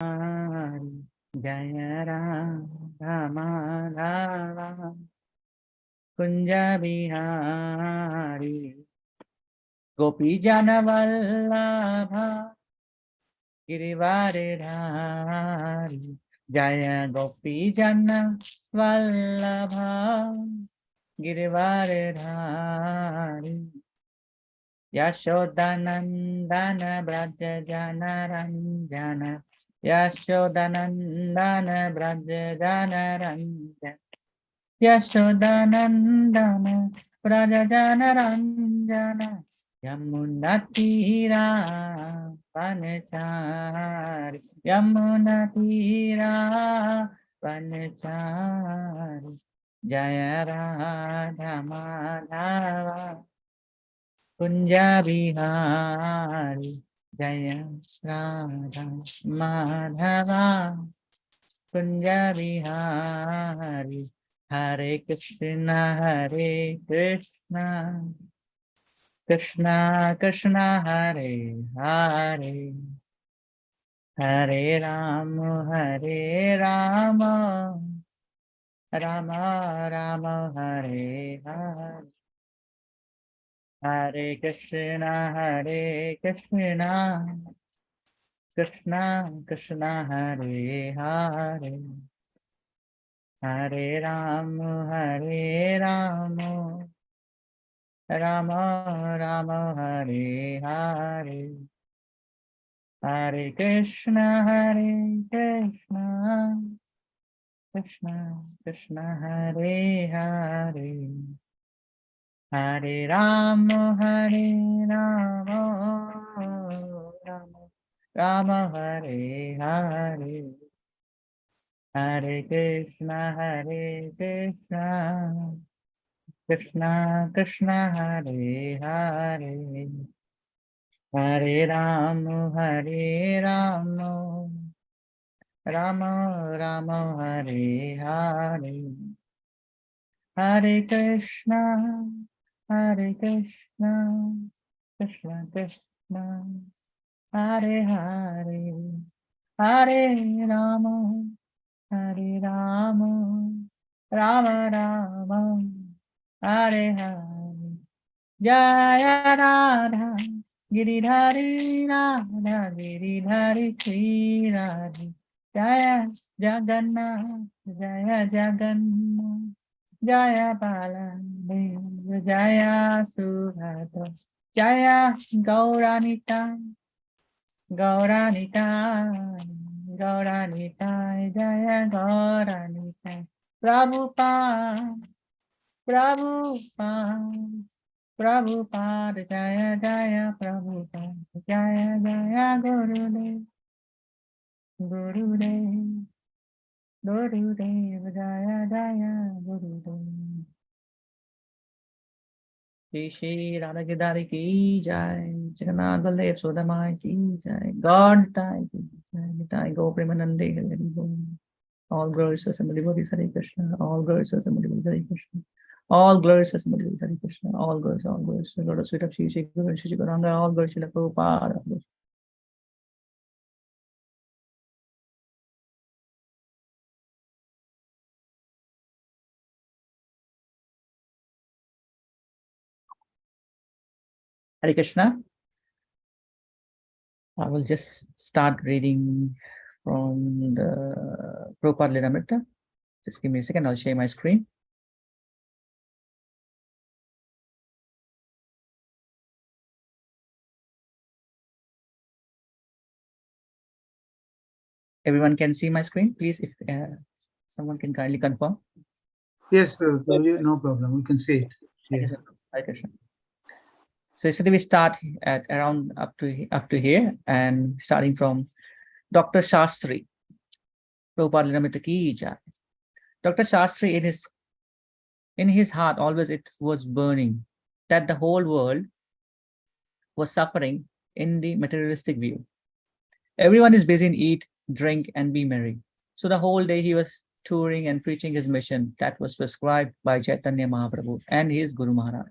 Jaya Rama Rama Kunja Bihari Gopi Jana Vallabha Girivaridhari Jaya Gopi Jana Vallabha Girivaridhari Yashodanandana Braja Jana Ranjana Yashodanandana Braja Jana Ranjana Yashodanandana Braja Jana Ranjana Yamunatira Panachari Yamunatira Panachari Jaya Radha Madhava Kunja Bihari Jaya Radha Madhava Kunja Bihari Hare Krishna Krishna Krishna Hare Hare Hare Rama Rama Rama Hare Hare Hare Krishna Krishna Krishna Hare Hare Hare Rama Rama Rama Hare Hare Hare Krishna Krishna Krishna Hare Hare Hare Rama Rama Rama Hare Hare Hare Krishna Krishna Krishna Hare Hare Hare Rama Rama Rama Hare Hare Hare Krishna Krishna Krishna Hare Hare Hare Rama Rama Rama Hare Hare Jaya Radha Giridhari Radha Giridhari Sri Radha Jaya Jagannath Jaya Bala Jaya Subhadra Jaya Gauranita Jaya Gauranita Prabhupada Jaya Prabhupada Jaya Gurudev Jaya Gurudev Shri Radha Gidari ki jai, Jagannath Baladev Sodamai ki jai, God Nitai ki jai, Nitai Go Premanande Hari Bo. All glories to somebody devotees Hare Krishna, all glories to somebody devotees Hare Krishna, all glories to somebody devotees Hare Krishna, all glories to Lord of Sweet of Shri Guru and Shri Gauranga, all glories to the Prabhupada. Hare Krishna. I will just start reading from the Prabhupada Lilamrita. Just give me a second, I'll share my screen. Everyone can see my screen, please, if someone can kindly confirm. Yes, no problem. We can see it. Yes. Hare Krishna. So yesterday we start at around up to here, and starting from Dr. Shastri. Prabhupada Lilamrita ki jai. Dr. Shastri, in his heart, always it was burning that the whole world was suffering in the materialistic view. Everyone is busy in eat, drink, and be merry. So the whole day he was touring and preaching his mission that was prescribed by Chaitanya Mahaprabhu and his Guru Maharaj.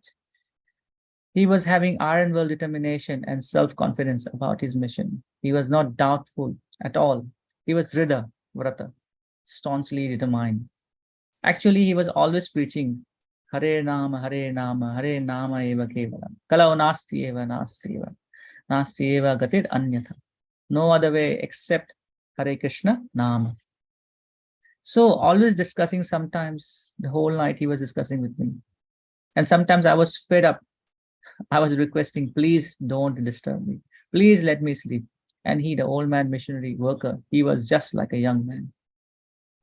He was having iron will determination and self-confidence about his mission. He was not doubtful at all. He was Rida Vrata, staunchly determined. Actually, he was always preaching Hare Nama, Hare Nama, Hare Nama eva kevalam. Kalau nasti eva, nasti eva, nasti eva gatir anyatha. No other way except Hare Krishna Nama. So always discussing, sometimes the whole night he was discussing with me. And sometimes I was fed up. I was requesting, please don't disturb me. Please let me sleep. And he, the old man missionary worker, he was just like a young man.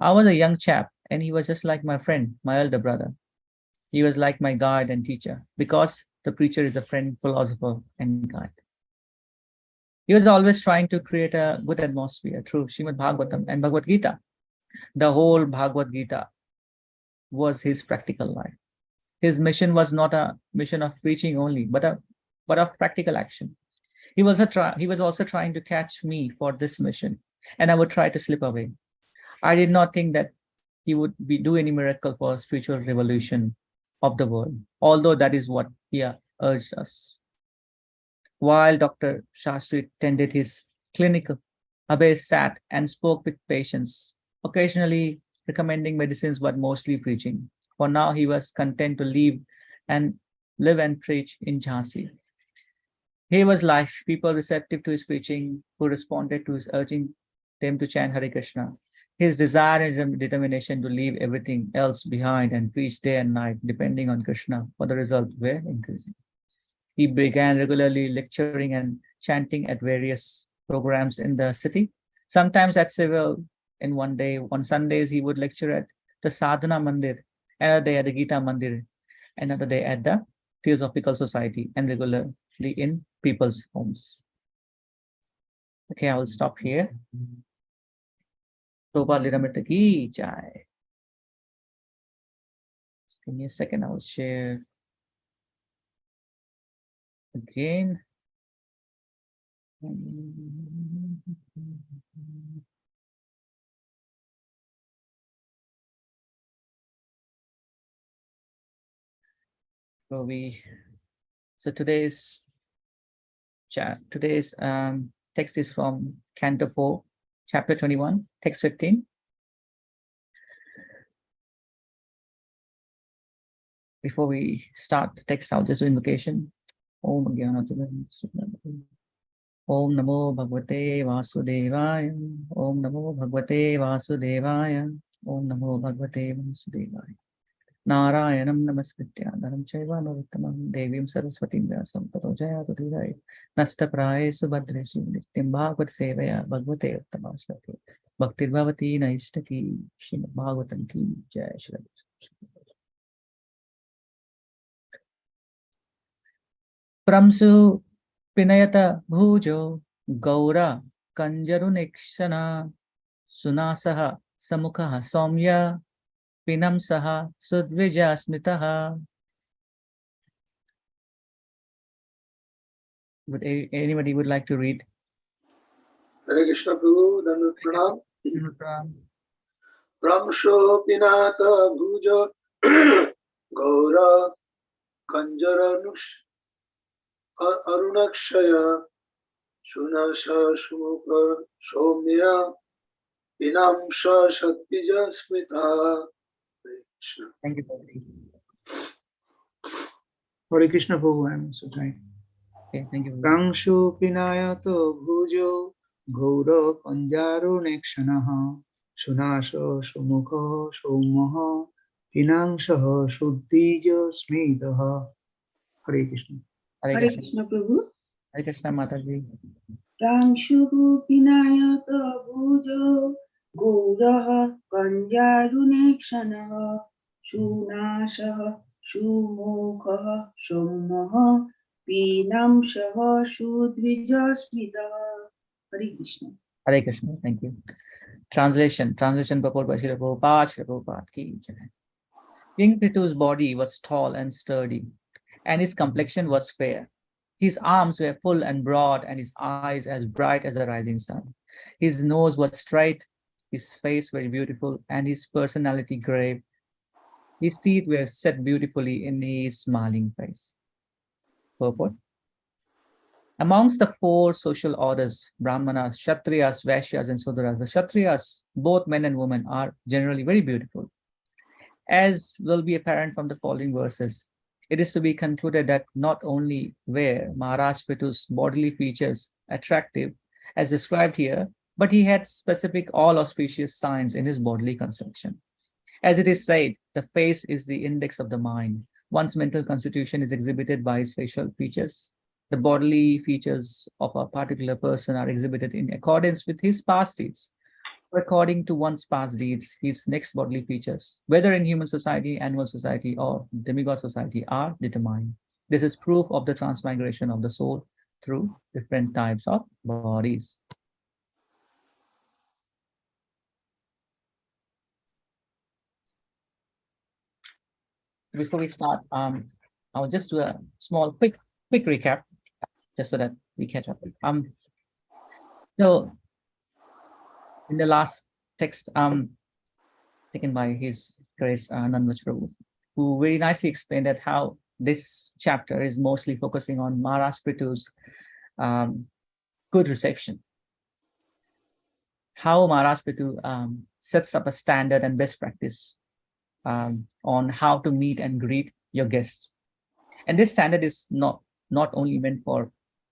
I was a young chap, and he was just like my friend, my elder brother. He was like my guide and teacher, because the preacher is a friend, philosopher, and guide. He was always trying to create a good atmosphere through Srimad Bhagavatam and Bhagavad Gita. The whole Bhagavad Gita was his practical life. His mission was not a mission of preaching only, but of practical action. He was also trying to catch me for this mission, and I would try to slip away. I did not think that he would do any miracle for spiritual revolution of the world, although that is what he urged us. While Dr. Shastri tended his clinic, Abhay sat and spoke with patients, occasionally recommending medicines, but mostly preaching. For now, he was content to live and preach in Jhansi. He was like people receptive to his preaching, who responded to his urging them to chant Hare Krishna. His desire and determination to leave everything else behind and preach day and night, depending on Krishna, for the result were increasing. He began regularly lecturing and chanting at various programs in the city, sometimes at several in one day. On Sundays, he would lecture at the Sadhana Mandir, another day at the Gita Mandir, another day at the Theosophical Society, and regularly in people's homes. Okay, I will stop here. Prabhupada Lilamrita ki jai. Give me a second, I will share again. So today's text is from Canto 4, Chapter 21, Text 15. Before we start the text, I'll just do invocation. Om Namo Bhagavate Vasudevaya. Om Namo Bhagavate Vasudevaya. Om Namo Bhagavate Vasudevaya. Narayanam Namaskritya Dharam Chaiva Narottamam Devim Saraswatim Vyasam Tato Jayatudhiraye Nashtapraye Subhadresu Nityam Bhagavad Sevaya Bhagavate Uttamashlake Bhaktir Bhavati Naishtaki Srimad Bhagavatam Ki Jai Shri Pramsu Pinayata Bhujo Gaura Kanjarunekshana Sunasaha Samukha Somya Pinam Saha Sudvija Smitaha. Would anybody would like to read? Hare Krishna Prabhu, Dandavat Pranam. Pramsho Pinata Bhuja Gaura Kanjara Arunakshaya Shunasha Shumukha Somya Pinamsha Shakpija Smita. Thank you, Prabhu. Hare Krishna Prabhu, I'm so trying. Okay, thank you. Prangshu Pinayato Bhujo Gaura Kanjaro Nekshanaha Sunasha Sumukha Somaha Pinangshaha Shuddhija Smitaha. Hare Krishna. Hare Hare Krishna. Krishna Prabhu. Hare Krishna Mataji. Prangshuhu Pinayata Bhujo Gauraha Kanjarunekshanaha Shunashaha Shumukha Somaha Pinamshaha Shudvijasmitaha. Hare Krishna. Hare Krishna. Thank you. Translation purport by Srila Prabhupada ki jai. King Pritu's body was tall and sturdy, and his complexion was fair. His arms were full and broad, and his eyes as bright as the rising sun. His nose was straight, his face very beautiful, and his personality grave. His teeth were set beautifully in his smiling face. Purport. Amongst the four social orders, Brahmanas, Kshatriyas, Vaishyas, and Sudras, the Kshatriyas, both men and women, are generally very beautiful. As will be apparent from the following verses, it is to be concluded that not only were Maharaj Pitu's bodily features attractive, as described here, but he had specific all auspicious signs in his bodily construction. As it is said, the face is the index of the mind. One's mental constitution is exhibited by his facial features. The bodily features of a particular person are exhibited in accordance with his past deeds. According to one's past deeds, his next bodily features, whether in human society, animal society, or demigod society, are determined. This is proof of the transmigration of the soul through different types of bodies. Before we start, I'll just do a small, quick recap, just so that we catch up. So in the last text, taken by His Grace Nanvaj Prabhu, who very nicely explained that how this chapter is mostly focusing on Maharaj Prithu's good reception. How Maharaj Prithu sets up a standard and best practice on how to meet and greet your guests. And this standard is was not only meant for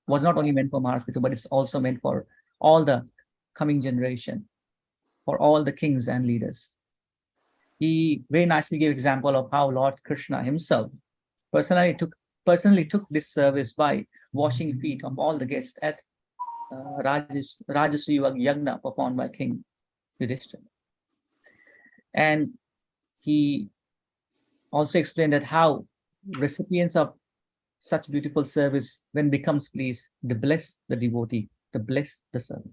Maharaj Prithu, but it's also meant for all the coming generation, for all the kings and leaders. He very nicely gave example of how Lord Krishna himself personally took this service by washing feet of all the guests at Rajasuya Yagna performed by King Yudhishthira. And he also explained that how recipients of such beautiful service, when becomes pleased, they bless the devotee, they bless the servant.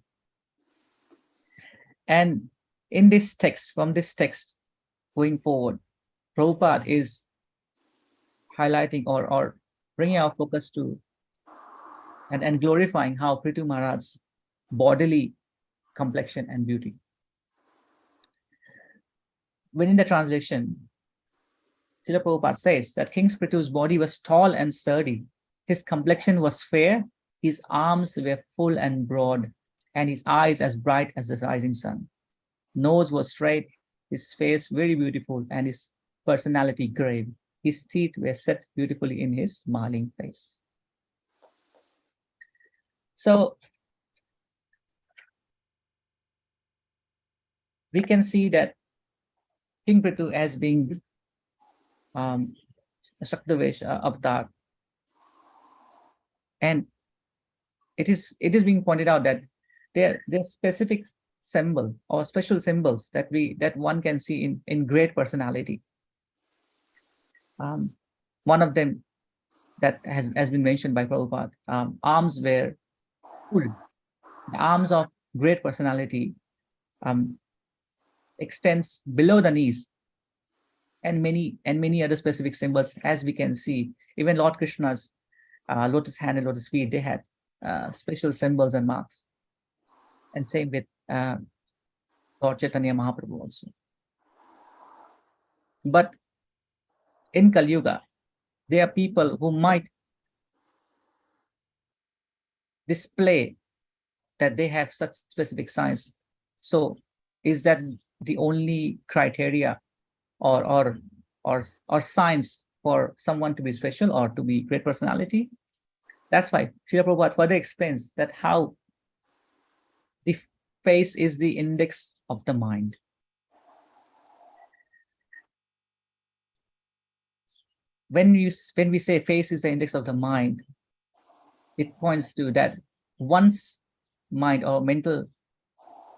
And in this text, from this text going forward, Prabhupada is highlighting or bringing our focus to and glorifying how Prithu Maharaj's bodily complexion and beauty. When in the translation, Srila Prabhupada says that King Prithu's body was tall and sturdy, his complexion was fair, his arms were full and broad, and his eyes as bright as the rising sun. Nose was straight, his face very beautiful, and his personality grave. His teeth were set beautifully in his smiling face. So we can see that King Prithu as being a Shaktavesh avatar, and it is being pointed out that there are specific symbol or special symbols that one can see in great personality. One of them that has been mentioned by Prabhupada, arms were full. The arms of great personality extends below the knees, and many other specific symbols, as we can see. Even Lord Krishna's lotus hand and lotus feet, they had special symbols and marks. And same with Lord Chaitanya Mahaprabhu also. But in Kali Yuga, there are people who might display that they have such specific signs. So is that the only criteria or signs for someone to be special or to be great personality? That's why Srila Prabhupada further explains that how the face is the index of the mind. When we say face is the index of the mind, it points to that one's mind or mental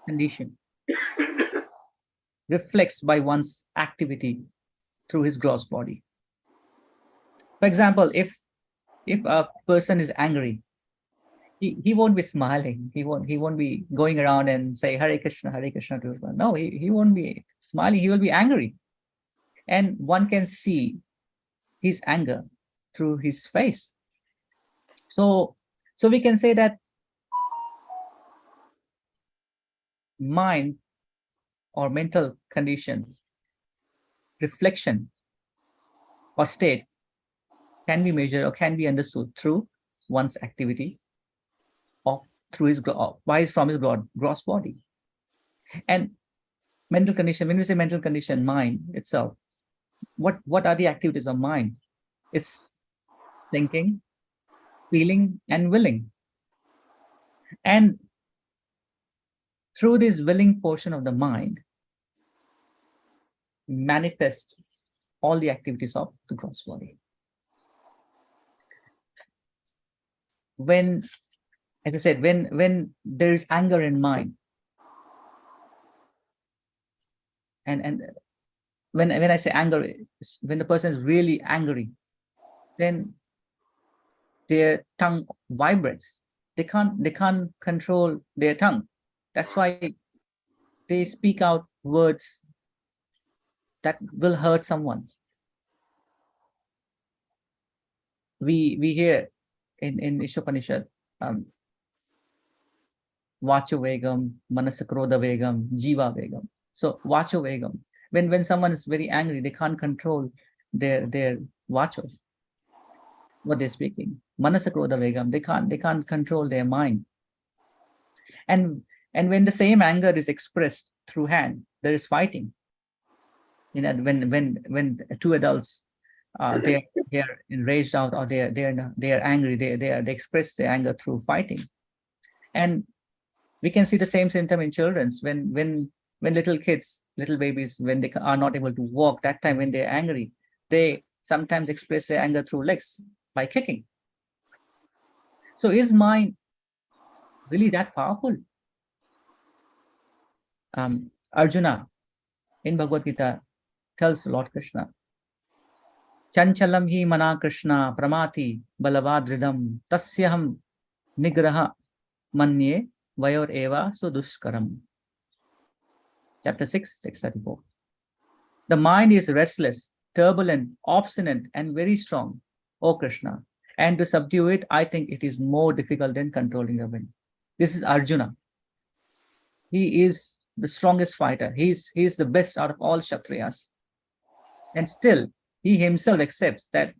condition reflects by one's activity through his gross body. For example, if a person is angry, he won't be smiling. He won't be going around and say Hare Krishna to everyone. No, he won't be smiling. He will be angry, and one can see his anger through his face. So we can say that mind or mental condition, reflection or state can be measured or can be understood through one's activity through his from his gross body. And mental condition, when we say mental condition, mind itself, what are the activities of mind? It's thinking, feeling, and willing. And through this willing portion of the mind, manifest all the activities of the gross body. When, as I said, when there is anger in mind, and when I say anger, when the person is really angry, then their tongue vibrates. They can't control their tongue. That's why they speak out words that will hurt someone. We hear in Ishopanishad, Vacho Vegam, Manasakroda Vegam, Jiva Vegam. So Vacho Vegam. When someone is very angry, they can't control their Vacho, what they're speaking. Manasakroda Vegam, they can't control their mind. And when the same anger is expressed through hand, there is fighting. You know, when two adults they're enraged out, or they're angry, they express their anger through fighting. And we can see the same symptom in children's when little kids, little babies, when they are not able to walk, that time when they're angry, they sometimes express their anger through legs by kicking. So is mind really that powerful? Arjuna in Bhagavad Gita tells Lord Krishna, Chanchalam hi mana Krishna pramati balavadridam tasyaham nigraha manye vayor eva suduskaram. Chapter 6, text 34. The mind is restless, turbulent, obstinate, and very strong, O Krishna. And to subdue it, I think it is more difficult than controlling the wind. This is Arjuna. He is the strongest fighter. He is the best out of all Kshatriyas. And still, he himself accepts that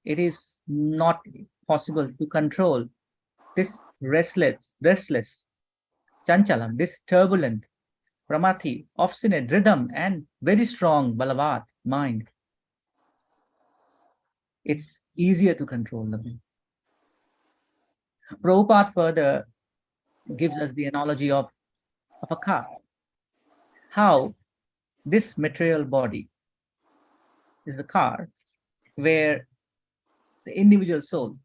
it is not possible to control this restless, chanchalam, this turbulent, pramati, obstinate, rhythm, and very strong balavat, mind. It's easier to control the mind. Prabhupada further gives us the analogy of a car. How this material body is a car where the individual soul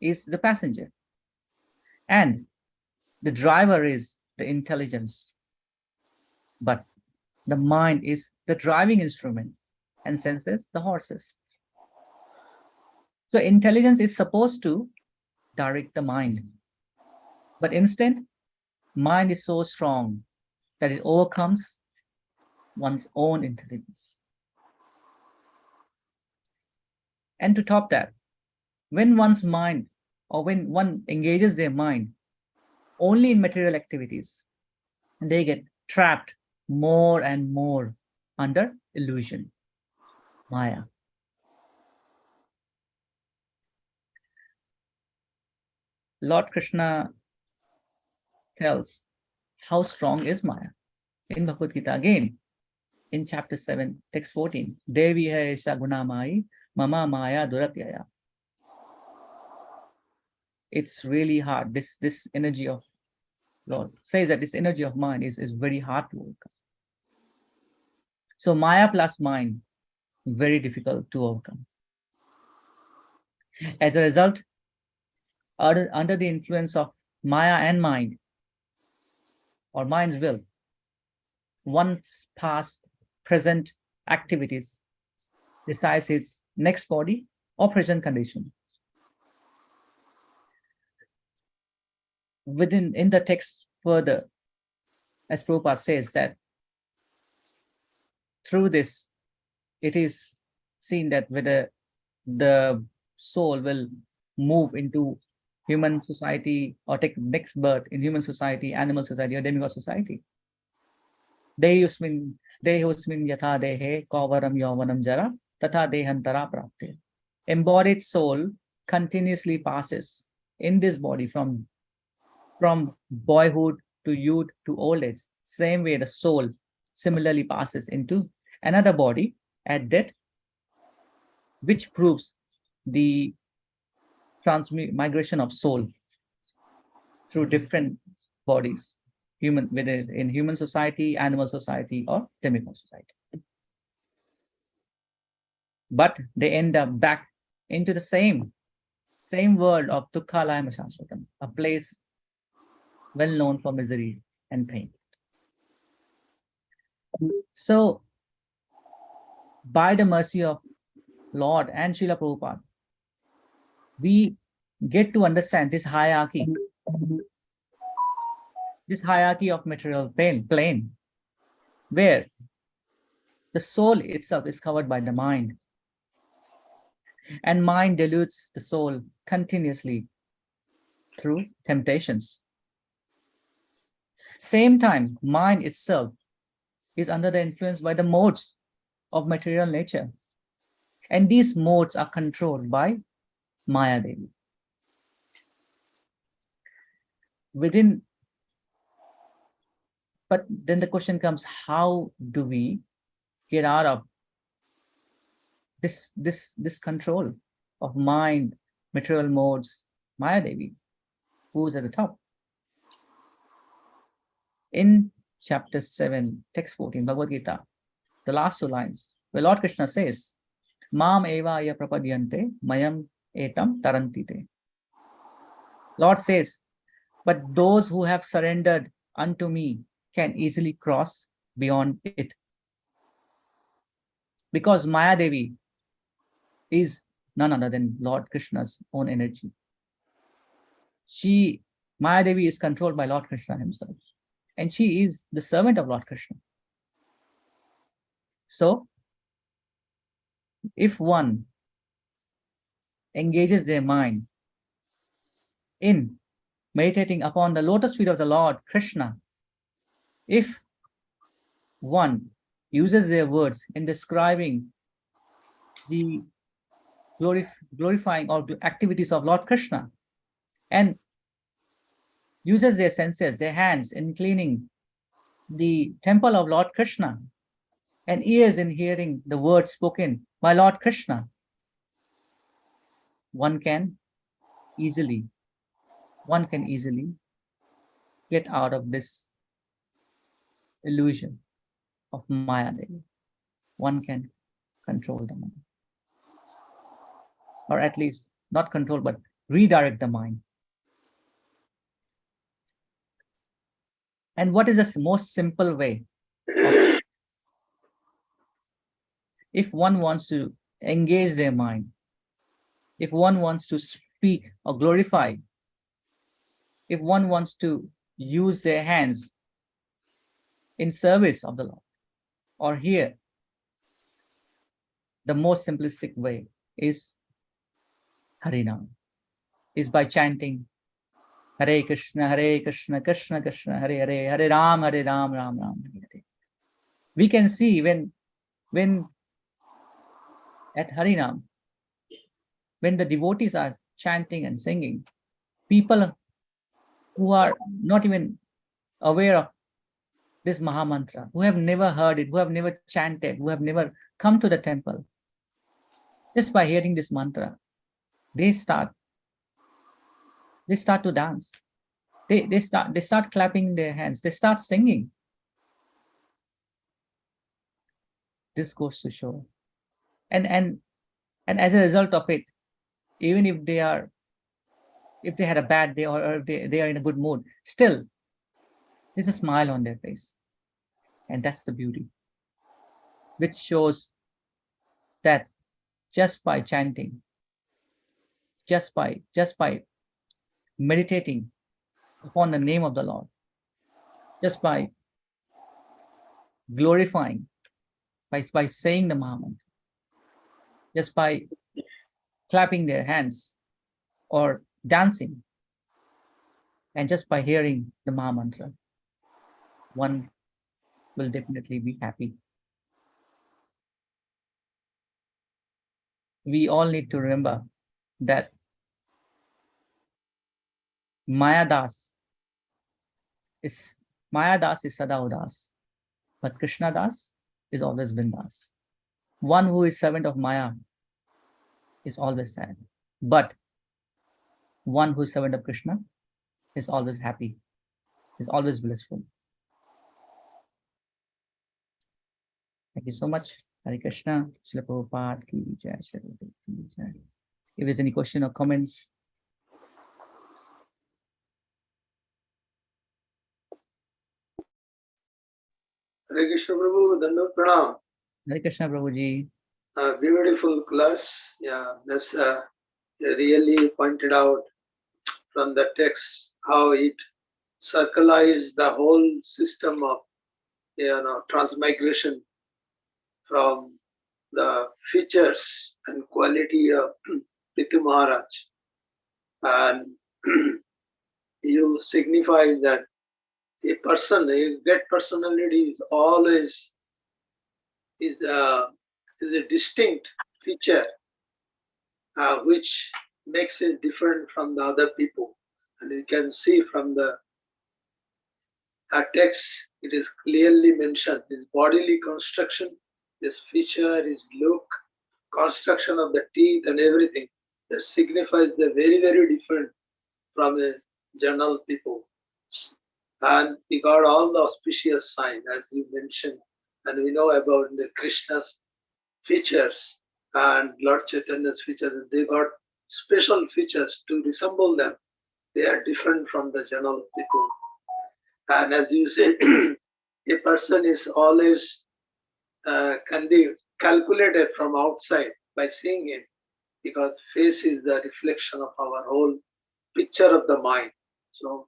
is the passenger and the driver is the intelligence, but the mind is the driving instrument and senses the horses. So intelligence is supposed to direct the mind, but instead mind is so strong that it overcomes one's own intelligence. And to top that, when one's mind, or when one engages their mind only in material activities, they get trapped more and more under illusion, Maya. Lord Krishna tells how strong is Maya in Bhagavad Gita again, in chapter 7, text 14. Devi hai gunamai mama maya duratyaya. It's really hard. This energy of Lord says that this energy of mind is very hard to overcome. So Maya plus mind, very difficult to overcome. As a result, under the influence of Maya and mind, or mind's will, one's past, present activities decides its next body or present condition. In the text further, as Prabhupada says, that through this, it is seen that whether the soul will move into human society or take next birth in human society, animal society, or demigod society. Deyusmin yatha dehe kavaram yavanam jara tatha dehantara prapte. Embodied soul continuously passes in this body from from boyhood to youth to old age. Same way the soul similarly passes into another body at death, which proves the migration of soul through different bodies, whether in human society, animal society, or demigod society. But they end up back into the same world of Dukkha Shashvatam, a place well known for misery and pain. So, by the mercy of Lord and Srila Prabhupada, we get to understand this hierarchy of material plane, where the soul itself is covered by the mind, and mind deludes the soul continuously through temptations. Same time, mind itself is under the influence by the modes of material nature, and these modes are controlled by Maya Devi. But then the question comes, how do we get out of this control of mind, material modes, Maya Devi, who's at the top? In chapter 7, text 14, Bhagavad Gita, the last two lines, where Lord Krishna says, Mam eva ya prapadyante mayam etam tarantite. Lord says, but those who have surrendered unto me can easily cross beyond it. Because Maya Devi is none other than Lord Krishna's own energy. Maya Devi is controlled by Lord Krishna himself, and she is the servant of Lord Krishna. So, if one engages their mind in meditating upon the lotus feet of the Lord Krishna, if one uses their words in describing the glorifying or activities of Lord Krishna, and uses their senses, their hands in cleaning the temple of Lord Krishna, and ears in hearing the words spoken by Lord Krishna, one can easily get out of this illusion of Maya Devi. One can control the mind, or at least not control, but redirect the mind. And what is the most simple way? If one wants to engage their mind, if one wants to speak or glorify, if one wants to use their hands in service of the Lord, or here, the most simplistic way is Harinam, is by chanting Hare Krishna, Krishna Krishna, Hare Hare, Hare Ram, Ram Ram, Hare Hare. We can see when at Harinam, when the devotees are chanting and singing, people who are not even aware of this Mahamantra, who have never heard it, who have never chanted, who have never come to the temple, just by hearing this mantra, they start to dance. They start clapping their hands. They start singing. This goes to show, and as a result of it, even if they had a bad day, or if they are in a good mood, still there's a smile on their face, and that's the beauty, which shows that just by chanting, just by meditating upon the name of the Lord, just by glorifying, by saying the Mahamantra, just by clapping their hands or dancing, and just by hearing the Mahamantra, one will definitely be happy. We all need to remember that Maya Das is Maya Das is Sada Udas, but Krishna Das is always Bindas. One who is servant of Maya is always sad, but one who is servant of Krishna is always happy, is always blissful. Thank you so much. Hare Krishna. Srila Prabhupada ki jai, Srila Prabhupada ki jai. If there's any question or comments. Hare Krishna Prabhu, Dandavat Pranam. Hare Krishna Prabhuji. Beautiful class. Yeah, that's really pointed out from the text how it circulates the whole system of transmigration from the features and quality of Prithu Maharaj. And you signify that a person, a great personality is always is a distinct feature which makes it different from the other people. And you can see from the text, it is clearly mentioned his bodily construction, his feature, his look, construction of the teeth and everything. That signifies they're very, very different from a general people. And he got all the auspicious signs, as you mentioned, and we know about the Krishna's features and Lord Chaitanya's features. They got special features to resemble them. They are different from the general people. And as you say, a person is always can be calculated from outside by seeing him, because face is the reflection of our whole picture of the mind. So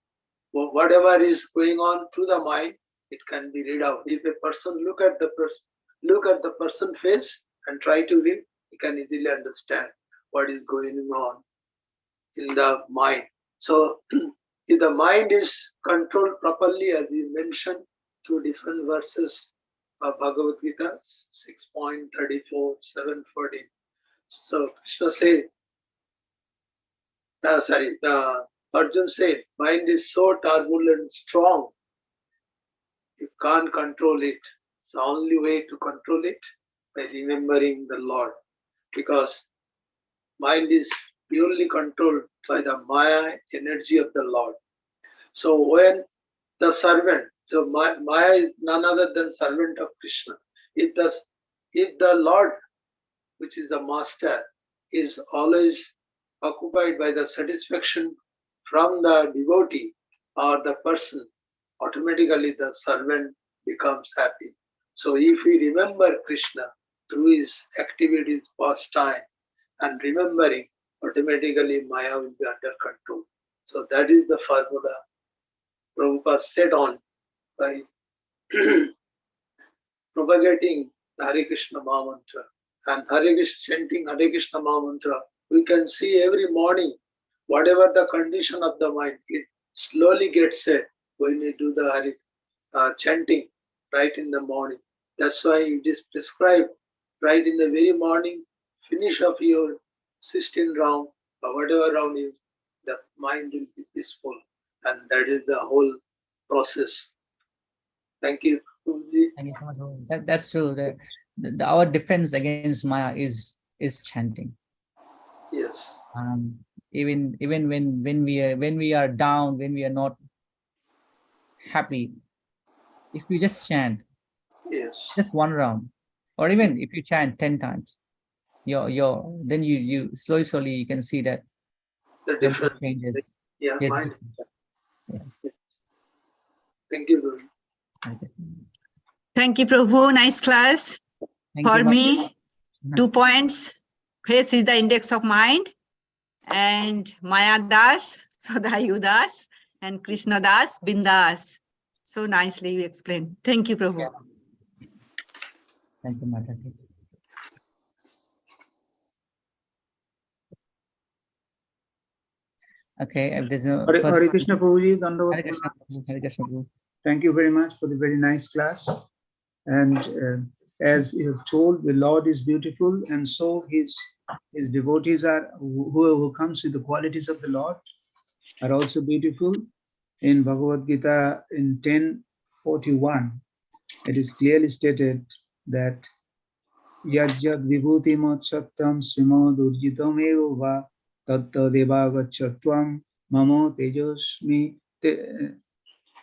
whatever is going on through the mind, it can be read out. If a person look at the person face and try to read, he can easily understand what is going on in the mind. So if the mind is controlled properly, as you mentioned through different verses of Bhagavad Gita, 6.34, 7.14. So Krishna said, Arjun said, mind is so turbulent, strong, you can't control it. It's the only way to control it by remembering the Lord, because mind is purely controlled by the Maya energy of the Lord. So when the servant, so Maya is none other than servant of Krishna. If the Lord, which is the master, is always occupied by the satisfaction from the devotee or the person, automatically the servant becomes happy. So if we remember Krishna through his activities, pastime, and remembering, automatically Maya will be under control. So that is the formula Prabhupada set on by propagating the Hare Krishna Mahamantra. And chanting Hare Krishna Mahamantra, we can see every morning, whatever the condition of the mind, it slowly gets set when we do the chanting right in the morning. That's why it is prescribed right in the very morning, finish of your 16 round or whatever round is, the mind will be peaceful. And that is the whole process. Thank you. Thank you so much. That's true. Our defense against Maya is chanting. Yes. Even when we are down, when we are not happy, if you just chant, Yes. just one round, or even if you chant 10 times, then you slowly you can see that The difference changes. Yeah, Yes. mind. Yeah. Thank you, Guru. Okay. Thank you, Prabhu. Nice class. Thank For you, me, ma'am. 2 points. Face is the index of mind, and Maya Das, Sadayu Das, and Krishna Das, Bindas. So nicely you explained. Thank you, Prabhu. Thank you, Mata. Okay, if there's no Hare Krishna Prabhuji, Dandavat Hare Krishna, Hare Krishna Prabhu. Thank you very much for the very nice class. And as you have told, the Lord is beautiful, and so his devotees are, whoever comes with the qualities of the Lord are also beautiful. In Bhagavad Gita in 10:41, it is clearly stated that Yajjad vibhuti mat sattam srimad urjitam eva va tatta deva gachatvam mamo tejasmi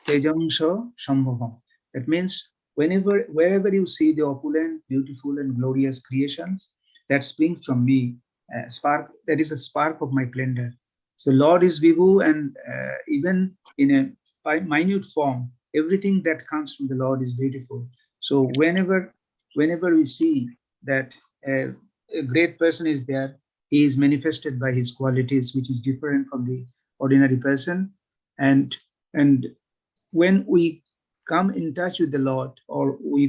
tejamsa sambhavam. That means wherever you see the opulent, beautiful and glorious creations, that springs from me, spark, that is a spark of my splendor. So Lord is Vibhu, and even in a minute form, everything that comes from the Lord is beautiful. So whenever we see that a great person is there, he is manifested by his qualities, which is different from the ordinary person. And when we come in touch with the Lord, or we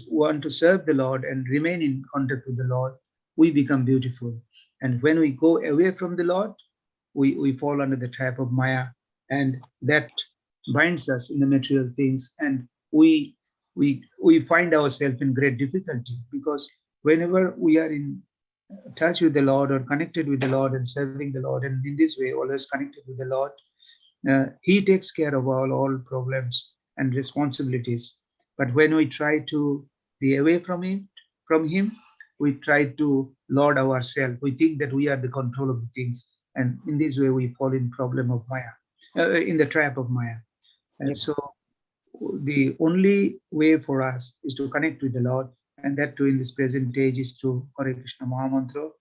want to serve the Lord and remain in contact with the Lord, we become beautiful. And when we go away from the Lord, we fall under the trap of Maya, and that binds us in the material things, and we find ourselves in great difficulty, because whenever we are in touch with the Lord or connected with the Lord and serving the Lord, and in this way always connected with the Lord, he takes care of all problems and responsibilities. But when we try to be away from him, we try to lord ourselves. We think that we are the control of the things, and in this way we fall in problem of Maya, in the trap of Maya. And Yep. so the only way for us is to connect with the Lord, and that too in this present age is through Hare Krishna Mahamantra.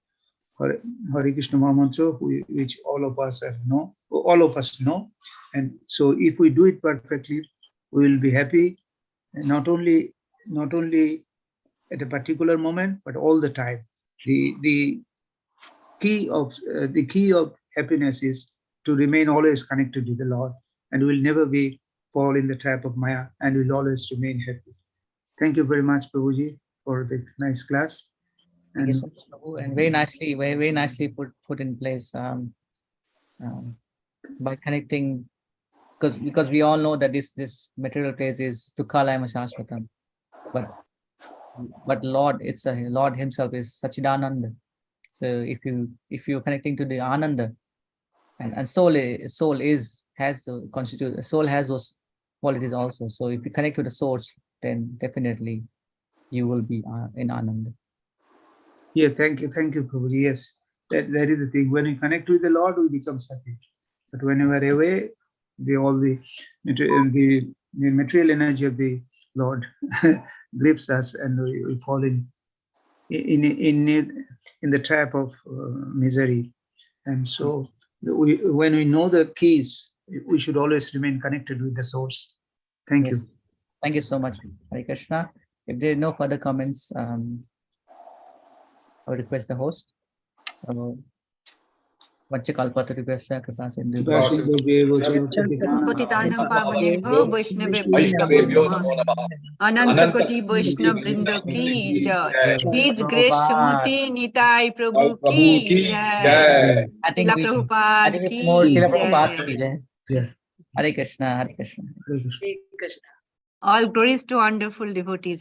Hare Krishna Mahamantra, which all of us know. And so if we do it perfectly, we will be happy, not only at a particular moment, but all the time. The key of happiness is to remain always connected to the Lord, and will never be fall in the trap of Maya, and will always remain happy. Thank you very much, Prabhuji, for the nice class. Thank you And so much, Prabhu, and very nicely put in place by connecting, because we all know that this material place is Dukhalayam Shashvatam, but Lord, Lord Himself is Sachidananda. So if you're connecting to the Ananda, and soul has those qualities also. So if you connect to the source, then definitely you will be in Ananda. yeah, thank you, Prabhuji. Yes, that is the thing. When we connect with the Lord, we become happy. But when we are away, the material energy of the Lord grips us, and we fall in the trap of misery. And so, when we know the keys, we should always remain connected with the source. Thank you. Yes. Thank you so much, Hare Krishna. If there are no further comments, I would request the host. So, Vanchakalpatarubhyasya Kripa Sindhu पतितानं पावनेभ्यो वैष्णवेभ्यो नमः अनंत कोटि वैष्णव वृंद की जय his grace सुमति निताई प्रभु की जय शिला प्रभुपाद की जय Yeah. Hare Krishna, Hare Krishna. Hare Krishna. all glories to wonderful devotees.